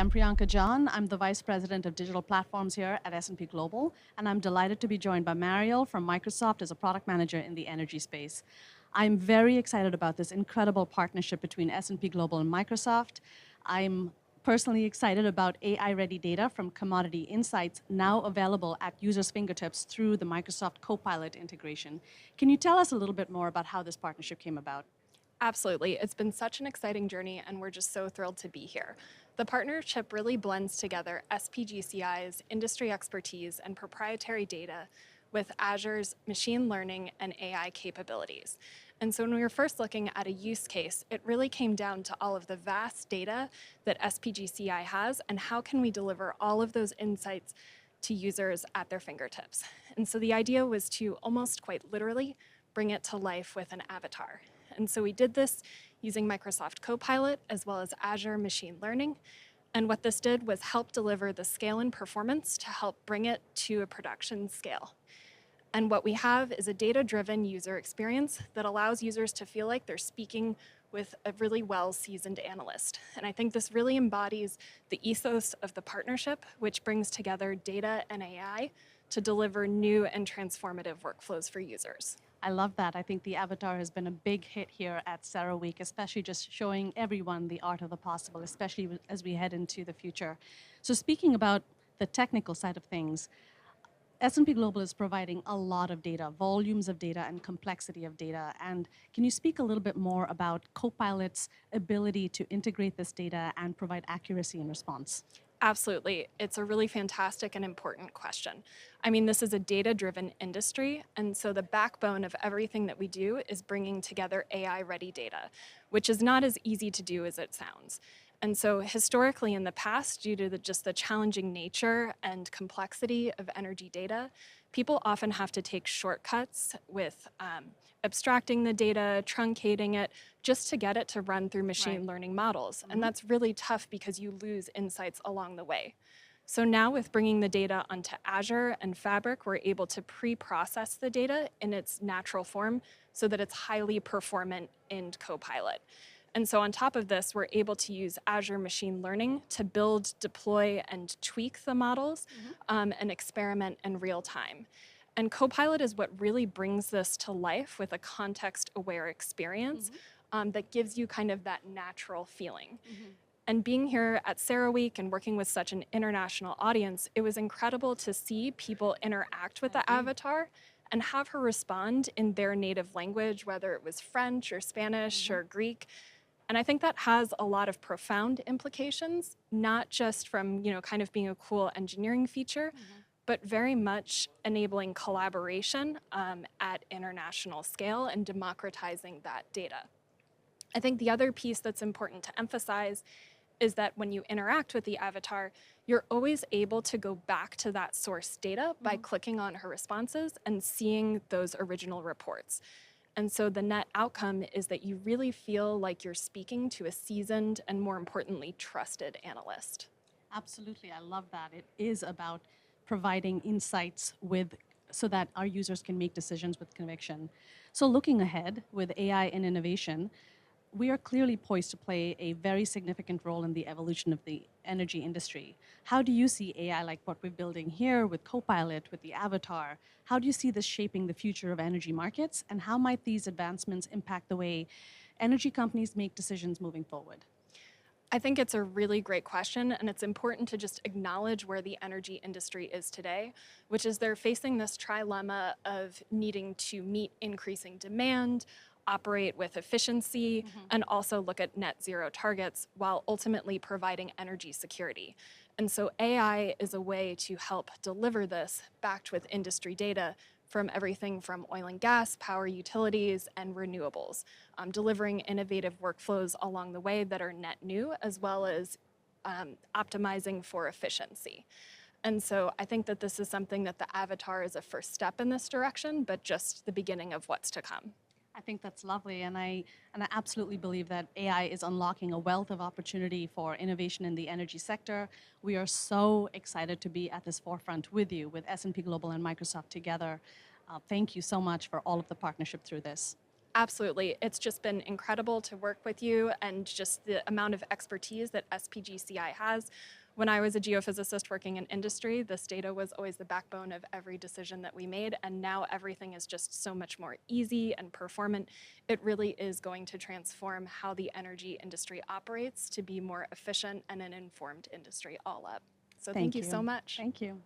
I'm Priyanka John. I'm the Vice President of Digital Platforms here at S&P Global, and I'm delighted to be joined by Mariel from Microsoft as a product manager in the energy space. I'm very excited about this incredible partnership between S&P Global and Microsoft. I'm personally excited about AI-ready data from Commodity Insights now available at users' fingertips through the Microsoft Copilot integration. Can you tell us a little bit more about how this partnership came about? Absolutely. It's been such an exciting journey, and we're just so thrilled to be here. The partnership really blends together SPGCI's industry expertise and proprietary data with Azure's machine learning and AI capabilities. And so when we were first looking at a use case, it really came down to all of the vast data that SPGCI has and how can we deliver all of those insights to users at their fingertips. And so the idea was to almost quite literally bring it to life with an avatar. And so we did this using Microsoft Copilot as well as Azure Machine Learning. And what this did was help deliver the scale and performance to help bring it to a production scale. And what we have is a data-driven user experience that allows users to feel like they're speaking with a really well-seasoned analyst. And I think this really embodies the ethos of the partnership, which brings together data and AI to deliver new and transformative workflows for users. I love that. I think the avatar has been a big hit here at CERAWeek, especially just showing everyone the art of the possible, especially as we head into the future. So speaking about the technical side of things, S&P Global is providing a lot of data, volumes of data and complexity of data. And can you speak a little bit more about Copilot's ability to integrate this data and provide accuracy in response? Absolutely. It's a really fantastic and important question. I mean, this is a data-driven industry, and so the backbone of everything that we do is bringing together AI-ready data, which is not as easy to do as it sounds. And so historically in the past, due to just the challenging nature and complexity of energy data, people often have to take shortcuts with abstracting the data, truncating it, just to get it to run through machine learning models. And that's really tough because you lose insights along the way. So now with bringing the data onto Azure and Fabric, we're able to pre-process the data in its natural form so that it's highly performant in Copilot. And so on top of this, we're able to use Azure Machine Learning to build, deploy, and tweak the models and experiment in real time. And Copilot is what really brings this to life with a context-aware experience that gives you kind of that natural feeling. And being here at CERAWeek and working with such an international audience, it was incredible to see people interact with the avatar and have her respond in their native language, whether it was French or Spanish or Greek. And I think that has a lot of profound implications, not just from, kind of being a cool engineering feature, but very much enabling collaboration at international scale and democratizing that data. I think the other piece that's important to emphasize is that when you interact with the avatar, you're always able to go back to that source data by clicking on her responses and seeing those original reports. And so the net outcome is that you really feel like you're speaking to a seasoned and, more importantly, trusted analyst. Absolutely, I love that. It is about providing insights so that our users can make decisions with conviction. So looking ahead with AI and innovation, we are clearly poised to play a very significant role in the evolution of the energy industry. How do you see AI, like what we're building here with Copilot, with the avatar? How do you see this shaping the future of energy markets? And how might these advancements impact the way energy companies make decisions moving forward? I think it's a really great question, and it's important to just acknowledge where the energy industry is today, which is they're facing this trilemma of needing to meet increasing demand, operate with efficiency, and also look at net zero targets while ultimately providing energy security. And so AI is a way to help deliver this backed with industry data from everything from oil and gas, power utilities, and renewables, delivering innovative workflows along the way that are net new, as well as optimizing for efficiency. And so I think that this is something that the avatar is a first step in this direction, but just the beginning of what's to come. I think that's lovely, and I absolutely believe that AI is unlocking a wealth of opportunity for innovation in the energy sector. We are so excited to be at this forefront with you, with S&P Global and Microsoft together. Thank you so much for all of the partnership through this. Absolutely. It's just been incredible to work with you and just the amount of expertise that SPGCI has. When I was a geophysicist working in industry, this data was always the backbone of every decision that we made, and now everything is just so much more easy and performant. It really is going to transform how the energy industry operates to be more efficient and an informed industry all up. So thank Thank you so you. much. Thank you.